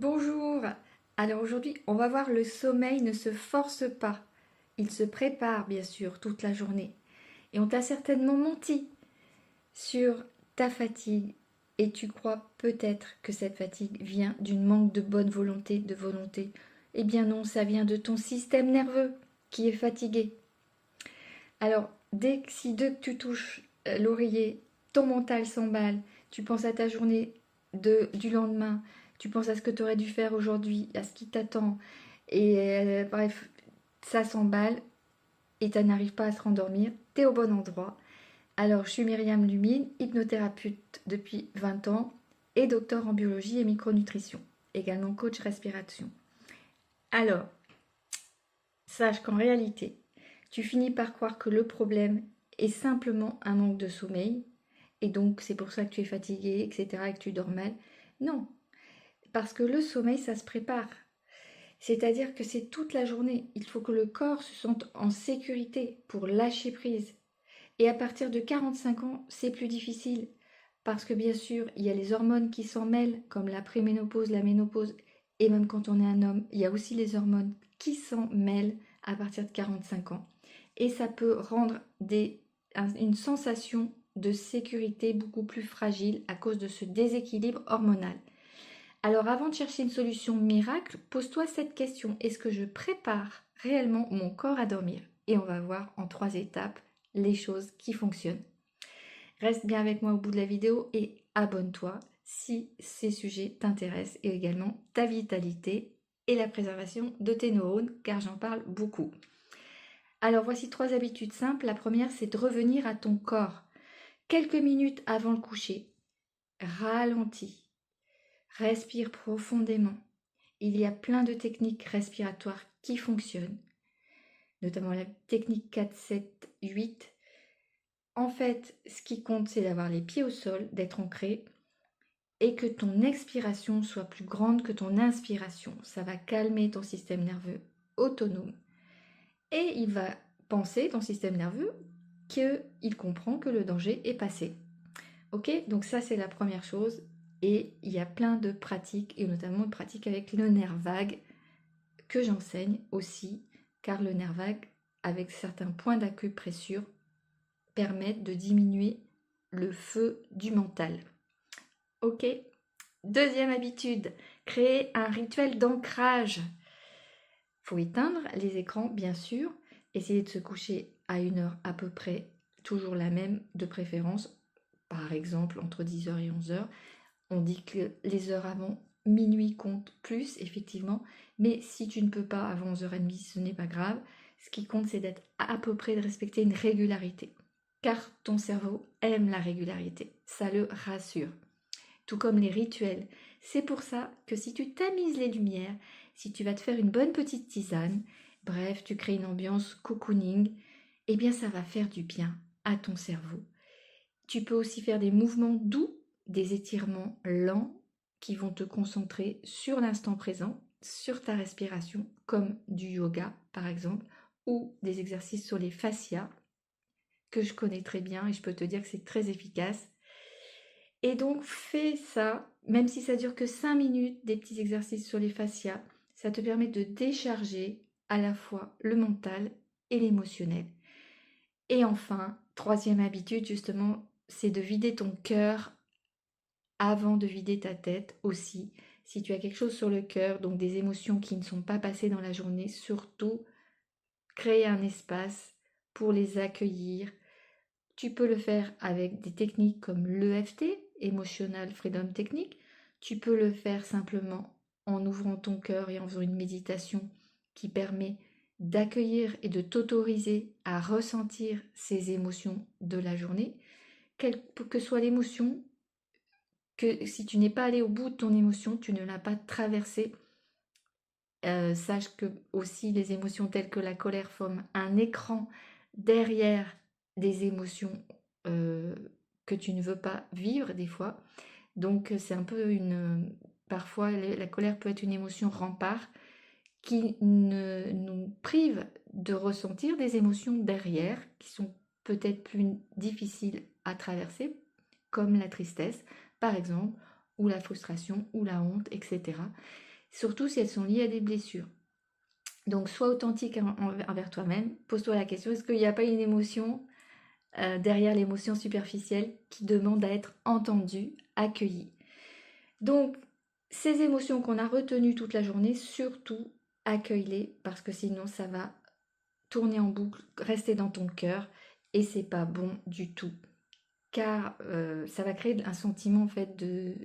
Bonjour. Alors aujourd'hui, on va voir le sommeil ne se force pas. Il se prépare bien sûr toute la journée. Et on t'a certainement menti sur ta fatigue et tu crois peut-être que cette fatigue vient d'une manque de bonne volonté, de volonté. Eh bien non, ça vient de ton système nerveux qui est fatigué. Alors, dès que tu touches l'oreiller, ton mental s'emballe, tu penses à ta journée du lendemain, tu penses à ce que tu aurais dû faire aujourd'hui, à ce qui t'attend, et bref, ça s'emballe et tu n'arrives pas à te rendormir, tu es au bon endroit. Alors, je suis Myriam Lumine, hypnothérapeute depuis 20 ans et docteur en biologie et micronutrition, également coach respiration. Alors, sache qu'en réalité, tu finis par croire que le problème est simplement un manque de sommeil, et donc c'est pour ça que tu es fatigué, etc., et que tu dors mal. Non, parce que le sommeil, ça se prépare. C'est-à-dire que c'est toute la journée. Il faut que le corps se sente en sécurité pour lâcher prise. Et à partir de 45 ans, c'est plus difficile. Parce que bien sûr, il y a les hormones qui s'en mêlent, comme la préménopause, la ménopause, et même quand on est un homme, il y a aussi les hormones qui s'en mêlent à partir de 45 ans. Et ça peut rendre une sensation de sécurité beaucoup plus fragile à cause de ce déséquilibre hormonal. Alors avant de chercher une solution miracle, pose-toi cette question. Est-ce que je prépare réellement mon corps à dormir? Et on va voir en 3 étapes les choses qui fonctionnent. Reste bien avec moi au bout de la vidéo et abonne-toi si ces sujets t'intéressent et également ta vitalité et la préservation de tes neurones car j'en parle beaucoup. Alors voici 3 habitudes simples. La première, c'est de revenir à ton corps. Quelques minutes avant le coucher, ralentis, respire profondément. Il y a plein de techniques respiratoires qui fonctionnent, notamment la technique 4-7-8. En fait, ce qui compte, c'est d'avoir les pieds au sol, d'être ancré et que ton expiration soit plus grande que ton inspiration. Ça va calmer ton système nerveux autonome. Et il va penser, ton système nerveux, qu'il comprend que le danger est passé. Ok, donc ça c'est la première chose. Et il y a plein de pratiques, et notamment une pratique avec le nerf vague que j'enseigne aussi, car le nerf vague, avec certains points d'acupressure, permettent de diminuer le feu du mental. Ok. Deuxième habitude, créer un rituel d'ancrage. Faut éteindre les écrans, bien sûr. Essayer de se coucher à une heure à peu près, toujours la même de préférence. Par exemple, entre 10h et 11h. On dit que les heures avant minuit comptent plus, effectivement. Mais si tu ne peux pas avant 11h30, ce n'est pas grave. Ce qui compte, c'est d'être à peu près, de respecter une régularité. Car ton cerveau aime la régularité. Ça le rassure. Tout comme les rituels. C'est pour ça que si tu tamises les lumières, si tu vas te faire une bonne petite tisane, bref, tu crées une ambiance cocooning, eh bien ça va faire du bien à ton cerveau. Tu peux aussi faire des mouvements doux, des étirements lents qui vont te concentrer sur l'instant présent, sur ta respiration, comme du yoga par exemple, ou des exercices sur les fascias que je connais très bien et je peux te dire que c'est très efficace. Et donc fais ça, même si ça dure que 5 minutes, des petits exercices sur les fascias, ça te permet de décharger à la fois le mental et l'émotionnel. Et enfin, troisième habitude justement, c'est de vider ton cœur avant de vider ta tête aussi. Si tu as quelque chose sur le cœur, donc des émotions qui ne sont pas passées dans la journée, surtout créer un espace pour les accueillir. Tu peux le faire avec des techniques comme l'EFT, Emotional Freedom Technique. Tu peux le faire simplement en ouvrant ton cœur et en faisant une méditation qui permet d'accueillir et de t'autoriser à ressentir ces émotions de la journée, quelle que soit l'émotion, que si tu n'es pas allé au bout de ton émotion, tu ne l'as pas traversée. Sache que aussi les émotions telles que la colère forment un écran derrière des émotions que tu ne veux pas vivre des fois. Donc c'est un peu parfois la colère peut être une émotion rempart qui nous prive de ressentir des émotions derrière qui sont peut-être plus difficiles à traverser, comme la tristesse par exemple, ou la frustration, ou la honte, etc. surtout si elles sont liées à des blessures. Donc sois authentique envers toi-même, pose-toi la question, est-ce qu'il n'y a pas une émotion derrière l'émotion superficielle qui demande à être entendue, accueillie. Donc ces émotions qu'on a retenues toute la journée, surtout accueille-les parce que sinon ça va tourner en boucle, rester dans ton cœur et c'est pas bon du tout. Car ça va créer un sentiment en fait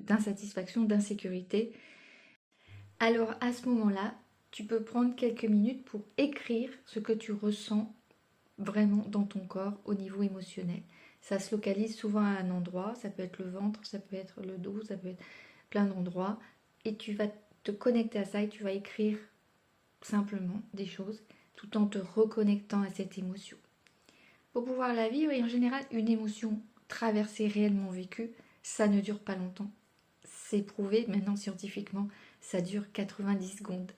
d'insatisfaction, d'insécurité. Alors à ce moment-là, tu peux prendre quelques minutes pour écrire ce que tu ressens vraiment dans ton corps au niveau émotionnel. Ça se localise souvent à un endroit, ça peut être le ventre, ça peut être le dos, ça peut être plein d'endroits. Et tu vas te connecter à ça et tu vas écrire simplement des choses tout en te reconnectant à cette émotion. Pour pouvoir la vivre, et en général, une émotion traversée, réellement vécue, ça ne dure pas longtemps. C'est prouvé maintenant scientifiquement, ça dure 90 secondes.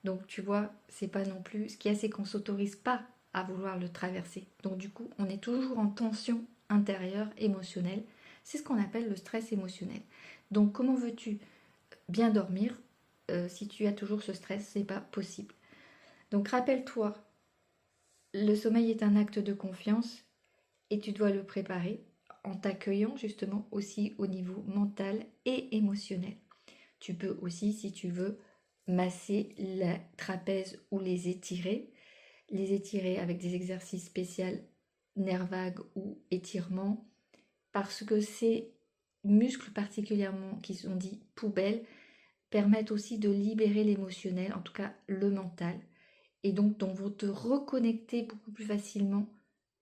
Donc tu vois, c'est pas non plus. Ce qui est, c'est qu'on s'autorise pas à vouloir le traverser. Donc du coup, on est toujours en tension intérieure, émotionnelle. C'est ce qu'on appelle le stress émotionnel. Donc comment veux-tu bien dormir si tu as toujours ce stress? C'est pas possible. Donc rappelle-toi, le sommeil est un acte de confiance et tu dois le préparer en t'accueillant justement aussi au niveau mental et émotionnel. Tu peux aussi, si tu veux, masser la trapèze ou les étirer avec des exercices spéciaux, nerfs vagues ou étirements, parce que ces muscles particulièrement qui sont dits poubelles permettent aussi de libérer l'émotionnel, en tout cas le mental, et donc vont te reconnecter beaucoup plus facilement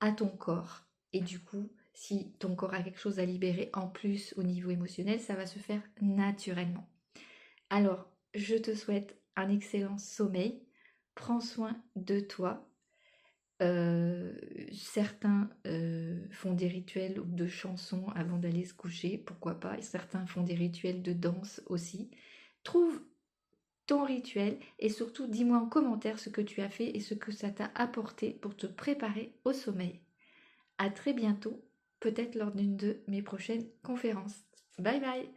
à ton corps. Et du coup, si ton corps a quelque chose à libérer en plus au niveau émotionnel, ça va se faire naturellement. Alors, je te souhaite un excellent sommeil. Prends soin de toi. Certains font des rituels de chansons avant d'aller se coucher, pourquoi pas. Et certains font des rituels de danse aussi. Trouve ton rituel et surtout dis-moi en commentaire ce que tu as fait et ce que ça t'a apporté pour te préparer au sommeil. À très bientôt, peut-être lors d'une de mes prochaines conférences. Bye bye!